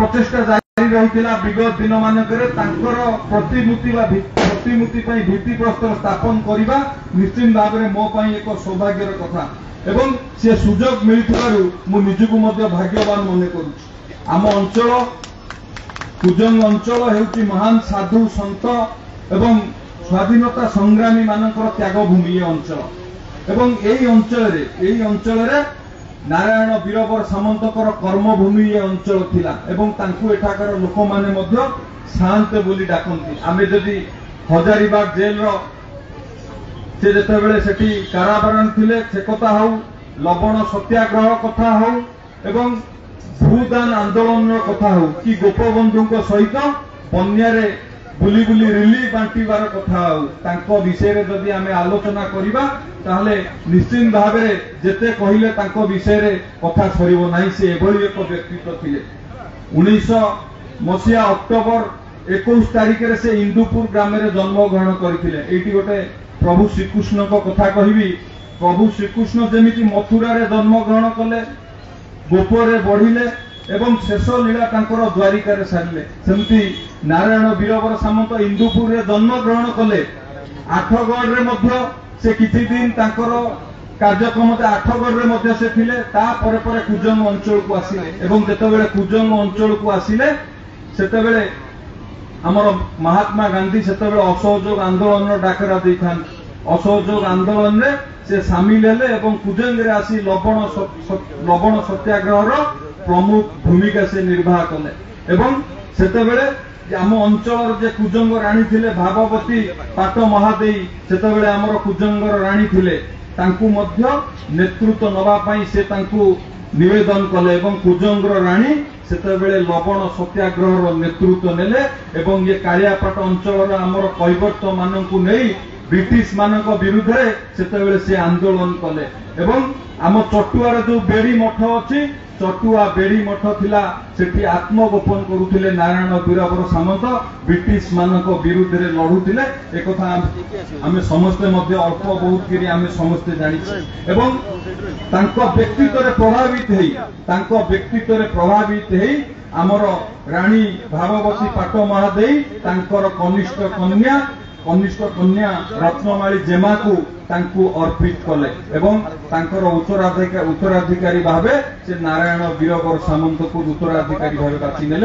प्रचेषा जारी रही विगत दिन मानक प्रतिमूर्ति भित्तिप्रस्तर स्थापन करने निश्चित भाव में मो एक सौभाग्यर कथा एवं से सुजोग मिलू मुझको भाग्यवान मन करुम अंचल कुजंग अंचल हेउची महान साधु सन्त एवं स्वाधीनता संग्रामी मानकर त्यागभूमि अंचल एवं यही अंचल नारायण वीरवर सामंतर कर्मभूमि ये अंचल थिला एवं तांकु एठाकर लोक माने शांत बोली डाकती आमे जदि हजारीबाग जेल से जेतेबेले सेठी काराबरण थिले से कथा हो लवण सत्याग्रह कथा हो एवं भूदान आंदोलन कथा हो कि गोपबंधु सहित बन्यारे बुली बुली रिलीफ बांटार कथा हो विषय जदि आमे आलोचना करिबा ताहले निश्चित भाव में जेते कहले तांको विषय रे कथा सरिबो नाही से एभली एक व्यक्तित्व थिले 1900 मसिया अक्टोबर 21 तारिख रे से इंदुपुर ग्राम रे जन्म ग्रहण करथिले एठी गोटे प्रभु श्रीकृष्ण को कथा कहिबी प्रभु श्रीकृष्ण जेमिति मथुरा रे जन्म ग्रहण कले गोपरे बढ़िले एवं शेष लीला तांकर द्वारिका रे सारिले सेमति नारायण वीरवर सामंत इंदुपुर रे जन्म ग्रहण कले आठगढ़ रे मध्य से किछि दिन तांकर कार्यक्रम आठगढ़ रे मध्य से थिले ता परे परे कुजंग अंचल को आसिले एवं जेतेबेले कुजंग अंचल को आसिले सेतेबेले हमर महात्मा गांधी सेतेबेले असहयोग आंदोलन डाकरा दैथान असहयोग आंदोलन रे से शामिल हेले एवं कुजंग रे आसी लवण सत्याग्रह प्रमुख भूमिका से निर्वाह कले एवं सेतेबेले आम अंचल जे कुजंग राणी थिले भागवती पाट महादेई सेतेबेले आमर कुजंगर राणी थिले तांकु मध्य नेतृत्व नवा पई से तांकु निवेदन कले एवं कुजंगर राणी सेतेबेले लवण सत्याग्रह नेतृत्व नेले एवं ये कालियापाट अंचल आमर कैवर्त मानकु नहीं ब्रिटिश मानक विरुद्ध सेतेबेले से आंदोलन कले एवं आम चटुआर जो बेड़ी मठ अच्छी चटुआ बेड़ी मठ थिला सेठी आत्मगोपन करुथिले नारायण वीरवर सामंत ब्रिटिश मानक विरुद्ध रे लड़ुथिले एक कथा आमे समस्ते मध्य अल्प बहुत करी आमे समस्ते जानिछे एवं तांको व्यक्तित्व रे प्रभावित हेई आमर रानी भागवती पाट महादेई तांकर कनिष्ठ कन्या रत्नमाली जेमा को तांकु अर्पित कले एवं तांकर उत्तराधिकारी भावे से नारायण वीरवर सामंत को उत्तराधिकारी भावे बाछि नेले।